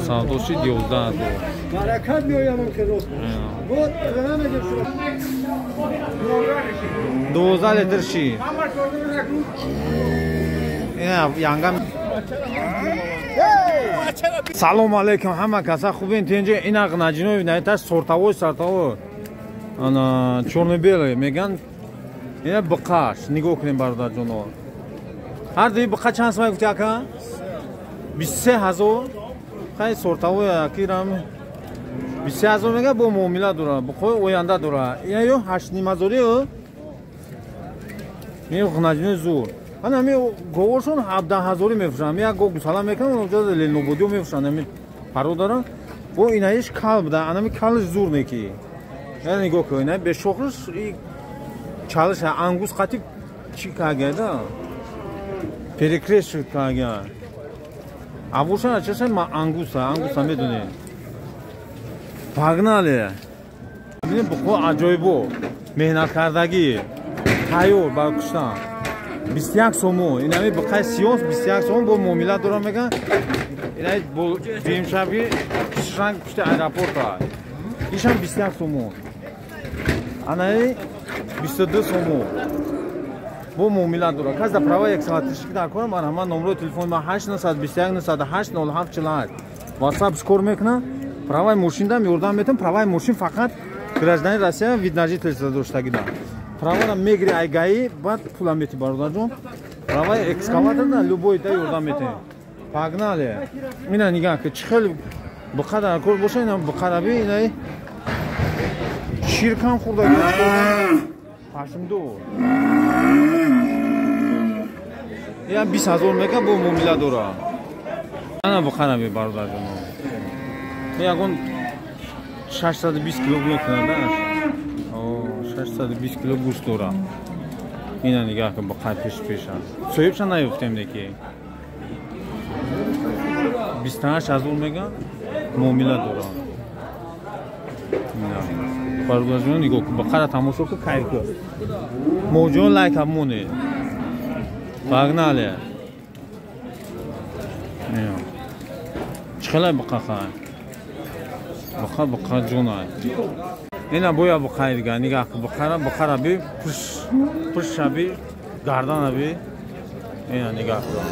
Савдоши 12000. Баракат меоямам ки рост. Вот намегем шумо. 12 литр шир. ина янгам. Салом алейкум ҳама каса хубин тенҷа ина гнаҷинои найташ сортавой ана чорнобеле меган ина биқаш нигоҳ кунем бародарҷоно. ҳар дуи биқа чанд сомай гуфти ака? 23000. хай сортавой акирам 23000 мега бо муомила дора биқои оянда дора. ина ё 8500 ё ме гнаҷинои зур. ана ме говошон 17000 мефушам. як гов гусала мекунам оҷа ленободио мефушам. ами пародара бо инаиш кал буда. ана ми калиш зур неки. я нигоҳ кун ина бешохиш и чалиш ангус қати чи кагада. перекреш кага. авошан чаша ма ангуса медоне. пагнале. бинем биқо аҷоибо меҳнаткардагӣ тайёр бар куштан. 21 сомон. Инами биқаи сиёс 21 сомон бо муомила дора меган. Инай бо ҷемшаби кишан кушти аэропорта. Ишам 21 сомон. Анай 22 сомон. Бо муомила дора. Кас да права як салатишки дар кора ман ҳама номрои телефони ман 891 98 0748. WhatsApp скор мекунам. Праваи мошинда ёрдам метам. Праваи мошин фақат граждани Россия видножительство доштагида. Правара мегри айгаи бад пула мети бародарҷон. Праваи экскаваторда любой да ёрдам метем. Пагнале. Ина нигаҳ ки чӣ хел биқа дар кор боша. ина биқараби инай ширкам хурдаги пашмдо. я 20000 мега бо муомила дора. ана биқараби бародарҷон. ягон 620 кило мекунада. 620 кило гӯшт дора. ина нигаҳ кун биқаи пеша. соҳибша наёфтем неки. 28000 мега муомила дора. бародарҷон нигоҳ кун биқара тамошо кун кайф кун. моҷон лайк амоне. пагнале. чхелай биқа хай. биқа ҷонай. ина боя биқаи дига нигаҳ кун биқараби пушшаби гарданаби. ина нигаҳ кун.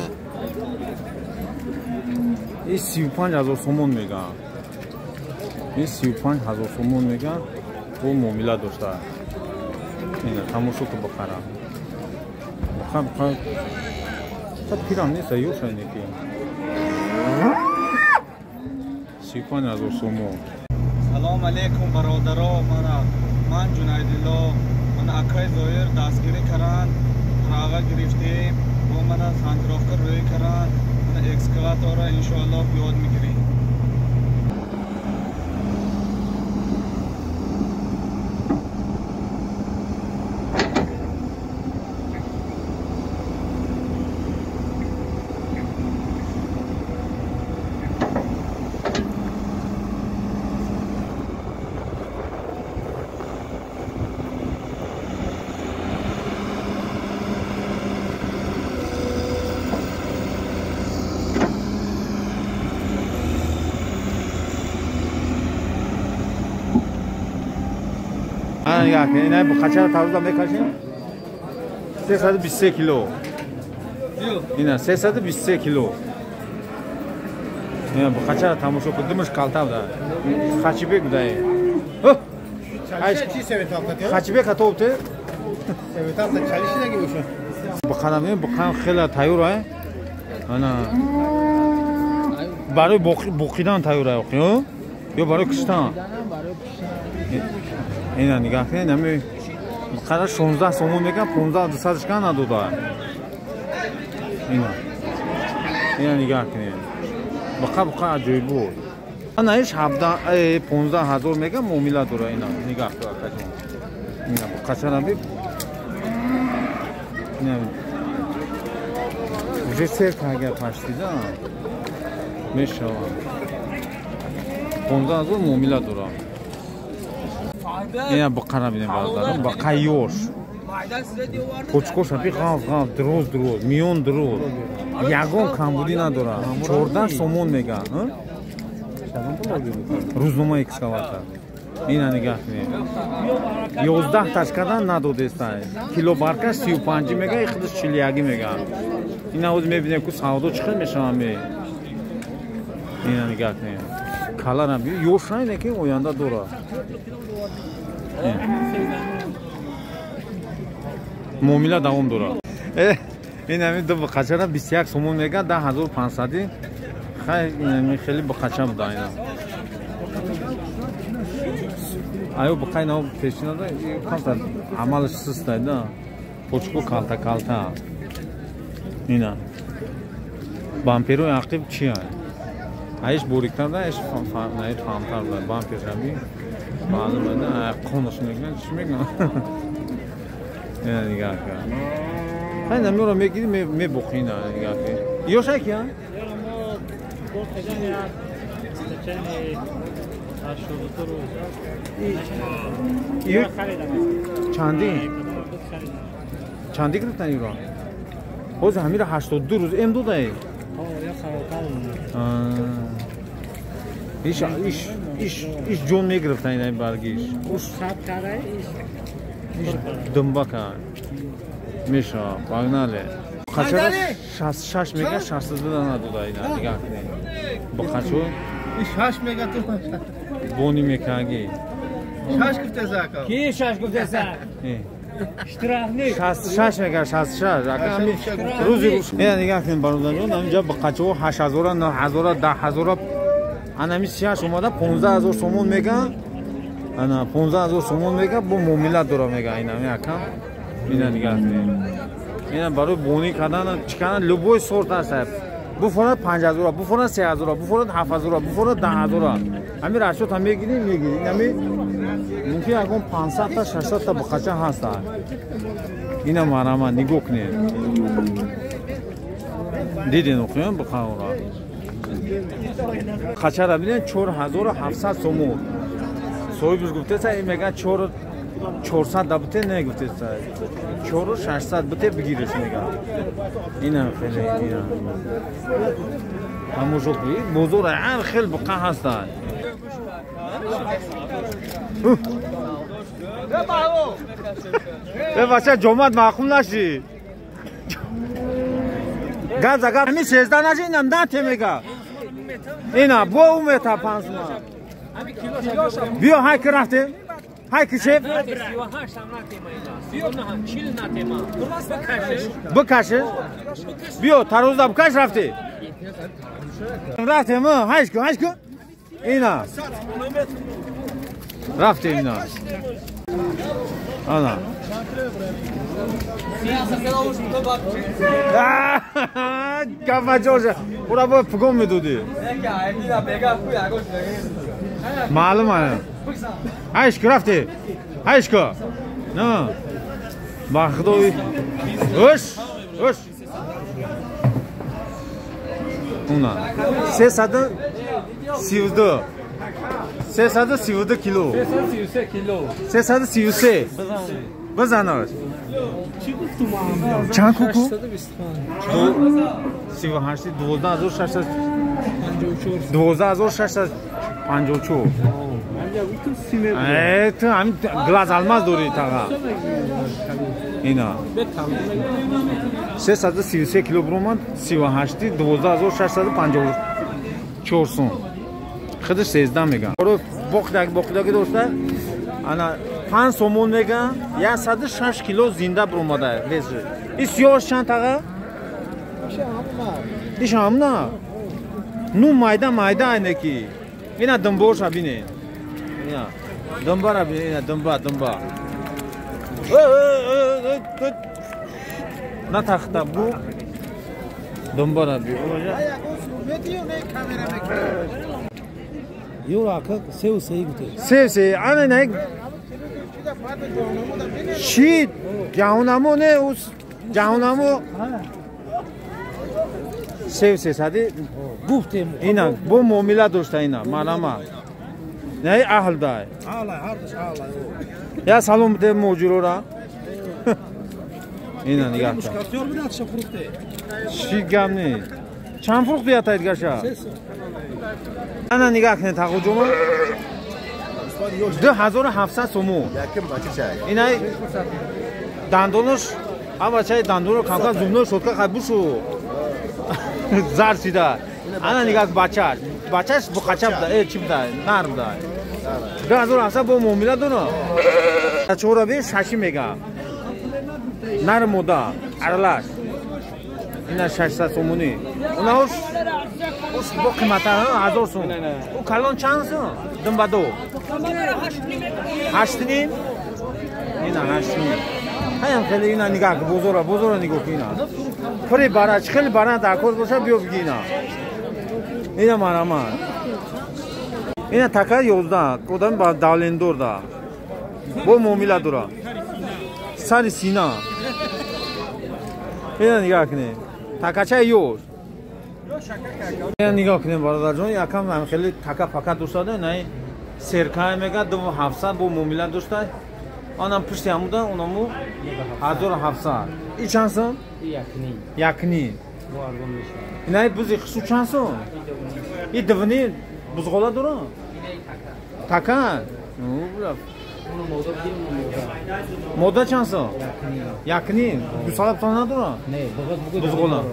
ин 35000 сомон меган. ин 35000 сомон меган бо муомила дошта. ина тамошо кун биқара. биқа пирам неста ёшай неки. 35000 сомон. салом алейкум бародаро. ман ҷунайдилло мана акай зоир дастгирӣ каранд. права гирифтем. бо мана сантировка рӯй каранд. мана экскаватора иншоаллоҳ ёд мегирем. ина биқачаро тавзда мекашем. 323 кило. ина 323 кило. ина биқачаро тамошо кун. димаш калтавда. хачибек будай. хачибек атовте. биқарам биқам хела тайёр ай. ана барои боқидан тайёр ай. ё барои куштан. ина нигаҳ кунед. нами биқара 16 сомон меган. 15200 надода. ина нигаҳ кунед. биқа аҷоибо. анаиш 15000 меган муомила дора. ина нигаҳ кун акаҷон. ина биқачараби ина уже серка агар паштида мешавад. 15000 муомила дора. ина биқара бинем бародарам. биқаи ёш. почкошаби ғав дроз миён дроз. ягон камбудӣ надора. 14 сомон меган. روزنامه اکسکاواتور اینا نگاه کنید 11 تاشکدان ندادستای کیلو بارکش 35 میگه خودش 41 میگه اینا از میبینیم که سعودو چقدر میشوامه اینا نگاه کنید کالر هم یوشاینه که اوینده دورا معامله دوام دورا این همین دو بخچه 21 سومون میگه 10500 خیلی بخچه بوده اینا آیا بخای نو پیشینا دا کامتا عملش سسته دا پوچکو کالتا اینا بامپیرو عقیب چیه ایش بوریکتر دا ایش فهمتر دا بامپیر جمعی معلومه دا قونش میگن چی میگن اینا نگاه کن خیلی نمیرو میگیری میبخینا نگاه کن یوشا کیا؟ چندی گرفتن ایران باز همین 82 روز امدو دایی ایش جون میگرفتن این برگیش ایش دنبا کن میشه باگناله خچه 66 میگه 62 دانه دو دایی نگاه کنید با خچه شش میگه تو بونی میکاگی شش گفته زاکا کی شش گفته زاک اشتراک نی 66 میگه 66 رقم روزی نگاه کنید برادران اینجا با قچه 8000 9000 10000 انا میسیاش اومده 15000 سومون میگه انا 15000 سومون میگه با معامله دورا میگه اینا میکم اینا نگاه کنید اینا برای بونی کردن چیکار لوبوی سورت است بفراد 5000 بفراد 3000 بفراد 7000 بفراد 10000 همین راشد هم میگیریم همین ممکن اگه 500 تا 600 تا بخچه هست اینا ماراما نگاه کنید دیدین اخوان بخورا خچه را ببینید 4700 سومون صاحبش گفته سای میگه 400 دبته نگفته سای 4600 بته بگیرش میگه اینا خیلی اینا همون شکلی بزرگ عن خیلی بقا هستن به بچه جمعت معقول نشی گاز اگر همین 16 نشی اینم دانته میگه اینا با اون میتا 5 ما بیا های که رفته های که شب بکشه بیا تروز دا بکش رفته رفته ما هایش کن اینا رفته اینا آنا کافه جوشه برا با پگم میدودی معلومه هایش که رفته هایش که نه با خدای اوش اونا 332 کیلو 333 بزنار چند کوکو 38 12654 تو همین گلاس الماس دوری تاقا اینا 333 کیلوگرم 38 12654 سون خودش 13 میگن برو بخداگی دوسته انا 5 سومون میگن 106 کیلو زنده بروماده وزن این سیاهش چند تاقا؟ دیش هم نه نو مایده اینه کی اینا دنبورش ها بینید اینا دنبا را بینید اینا دنبا نه تخته بو دنبا را بینید یو راکه سه گوته سه آنه نه شید جهانمو نه اوس جهانمو سه ساده گفتم اینا با معامله داشته اینا معلومه نه اهل دای یا سلام بده موجود را اینا نگاه کن چی گم نیست چند فروخت بیاتید گشا انا نگاه کنید تاقو جوما 2700 سومو اینای دندونش ها بچه دندون رو کامکا زومنو شد که خیبوشو زر سیده انا نگاه بچهش بخچه بده چی بده نرم ده 2700 با مومیله دونه چورا بی ششی میگه نرم موده عرلاش اینا 600 سومونی اوناش با قیمت 1000 سوم او کلان چند سوم دم با دو 8 نیم اینا 8 نیم هایم خیلی اینا نگاه که بزرگ نگاه که اینا پری باراچ خیلی بارا داکور باشه بیو بگی اینا مارامان اینا تکر 11 کدام با دالندور دا با مومیلا دورا سری سینا اینا نگاه کنید تکچه یور اینا نگاه کنید برادر جون یکم هم خیلی تکا فقط دوست داره نه سرکای میگه 2700 با مومیلا دوست داره آنم پشتی همودا اونمو 1700 این چند سون؟ یکنی اینا بوزی خسو چند سون؟ این دوانی بزغالا داره تکن مودا چند سون؟ یکنی دو سال بتانه داره؟ نه بزغالا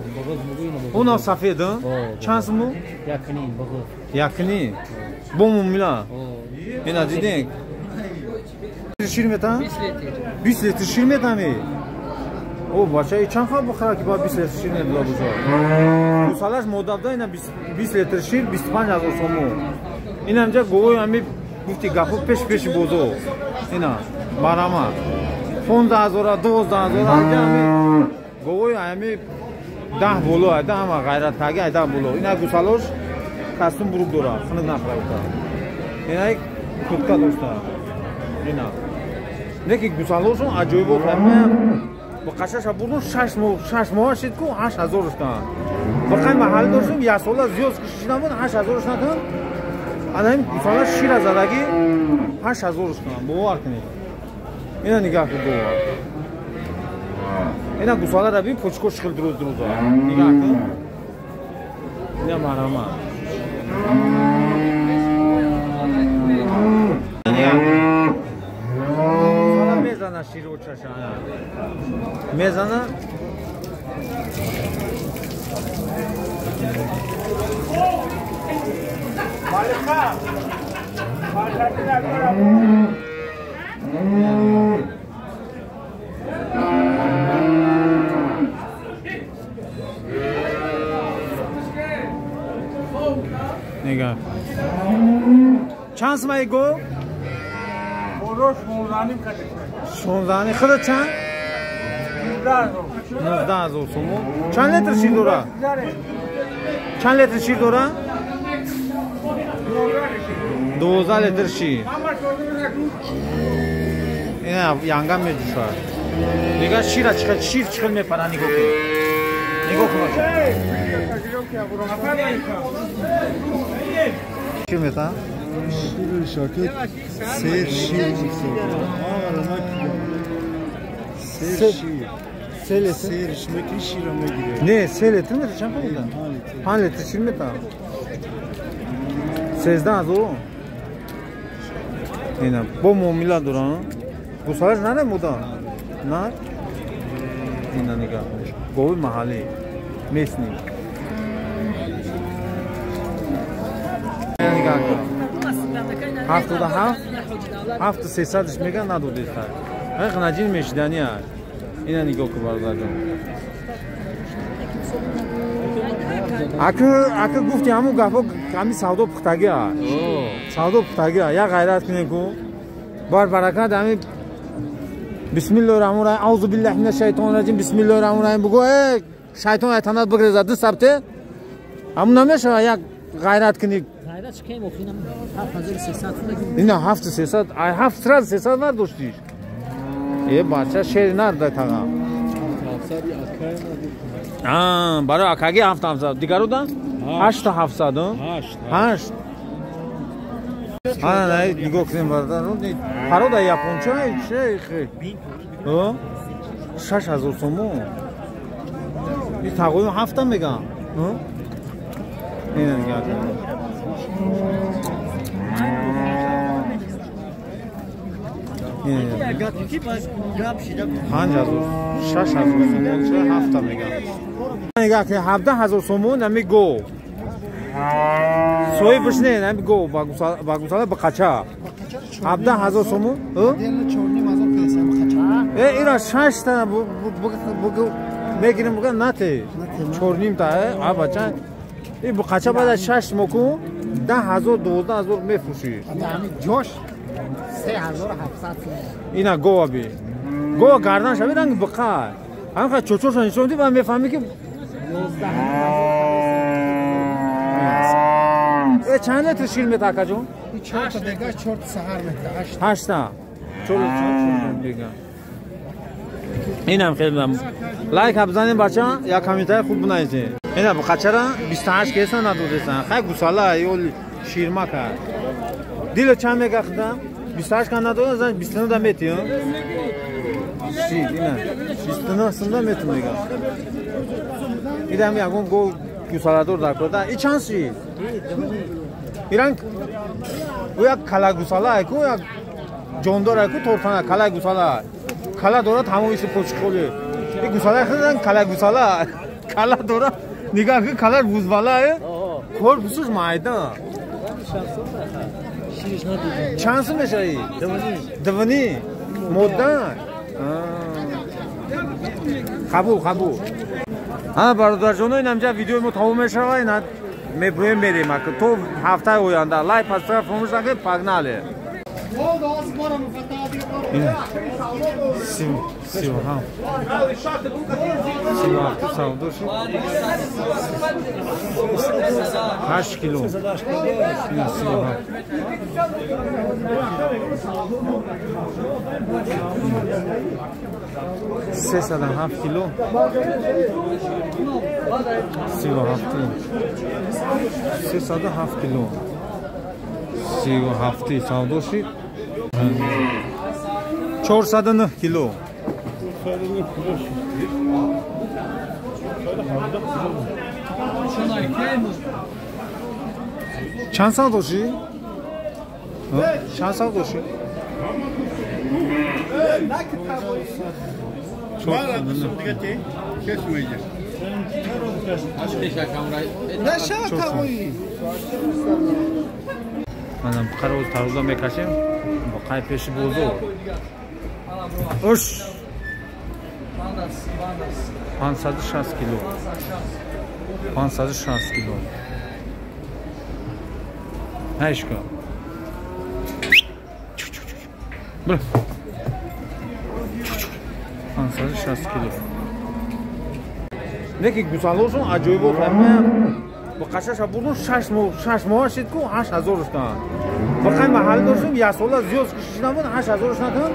اونا سفید چند سون؟ یکنی با مومیلا اینا دیدین شیر میتن 20 لیتر شیر میتن او بچه چند خواب بخوره که با 20 لیتر شیر نمیدلا بزار دو سالش مدت ده اینا 20 لیتر شیر 25000 سومو این همجا گوی همی گفتی گفت پیش بوزو اینا باراما 15000 12000 همجا همی گوی همی 10 بولو ده همه غیرت تاگه 10 بولو اینا دو سالش کستون بروک دوره خنق نخواه اینا کتکا دوسته اینا نکی گوسالوشون عجیب و خیلی با قشش بودن 6 ماه شد که 8000 کن بخیر محل داشتم یه سال زیاد کشیدم بود 8000 نکن الان گوسالا شیر از زدگی 8000 کن باور کنید اینا نگاه کن اینا گوسالا رو ببین پچکوش خیلی دروز نگاه کن اینا مرامه میزنه شیر و چشانه میزنه نگاه چند سمایی گو؟ روش مولانیم کرده 16 خودت چند؟ 19000 سومو چند لیتر شیر داره؟ چند لیتر شیر داره؟ 12 لیتر شیر اینا یانگام میجوشه نگاه شیر چقدر میپره نگاه کن چی میتن؟ شیر شاکت سه شیر سه لیتر شمکی شیر رو میگیره نه 3 لیتر میده چند میدن 5 لیتر شیر میدن 13000 اینا با مومیلا دارن گوسالش نه مودا نه اینا نگاه گوی محلی میسنی نگاه کن 77 300 میگن ندوده خیر حق نجین میشدنی هست اینا نگاه که برادر جان اکه گفتی همون گفت کمی سودا پختگی هست سودا پختگی هست یا غیرت کنی که بار برکت همی بسم الله الرحمن الرحیم اعوذ بالله من الشیطان الرجیم بسم الله الرحمن الرحیم بگو شیطان ایتانت بگریزد دو سبته همون نمیشه یک غیرت کنی غیرت که مخینم 7300 اینا 7300 7300 نداشتیش یه بچه شیر نرده تاقا برای اکاگی 7700 دیگر رو دن 8700 8 نه نگاه کنیم برادر پرو در یاپونچه چه خیلی 6000 سومو این تقویم 7 میگم اینه نگاه کن 5000 6000 سومون چه 7 میگم نگاه که 17000 سومون نمی گو سوی بشنه نمی گو با گوساله بقچا 17000 سومون اینا 6 تا میگیریم بگم نته چورنیم تا ها بچا این بقچا بعد 6 مکو 10000 12000 میفروشی جوش 3700 اینا گو ابی گو گردن شوی رنگ بقا هم چوچو شون دی من میفهمی که 11 چند تشکیل میتا کجون 4 تا دیگه 4 تا سحر میته 8 تا چلو دیگه اینم خیلی لایک بزنید بچا یا کامنت خوب بنویسید اینا بقچرا 28 کیسه ندودن خیلی گوساله یول شیرما کرد دیل چند میگه خدام 28 کن ندودن 29 دا میتی چی اینا 29 سندا میتونه میگه ایدام یاگون گو گوساله دور در کرده این چند چی ایران ویا کلا گوساله کو یا جوندور کو تورفانا کلا گوساله کلا دورا تمامیش پوچکوله این گوساله خدن کلا گوساله کلا دورا نگاه که کلا بوزباله کور بسوش مایدان چانس میشه ای دوانی مدن قبول ها برادر جون اینجا ویدیو ما تموم میشه و اینا میبریم تو هفته آینده لایک پس فراموش نکنید پاگناله سیوها سوداش 8 کیلو سیوها 307 کیلو 307 کیلو 37 سوداشی 409 کیلو چند سوداشی؟ چند سوداشی؟ 409 منم قرار تروزا میکشیم با قای پیش بوزو اوش 560 کیلو 560 کیلو هشکا برو 560 کیلو نکی گوسالوشون عجیب و فهمه با قشش بودن 6 ماه شد که 8000 تا بخوایم محل داشتیم یه سال زیاد کشیدم بود 8000 تا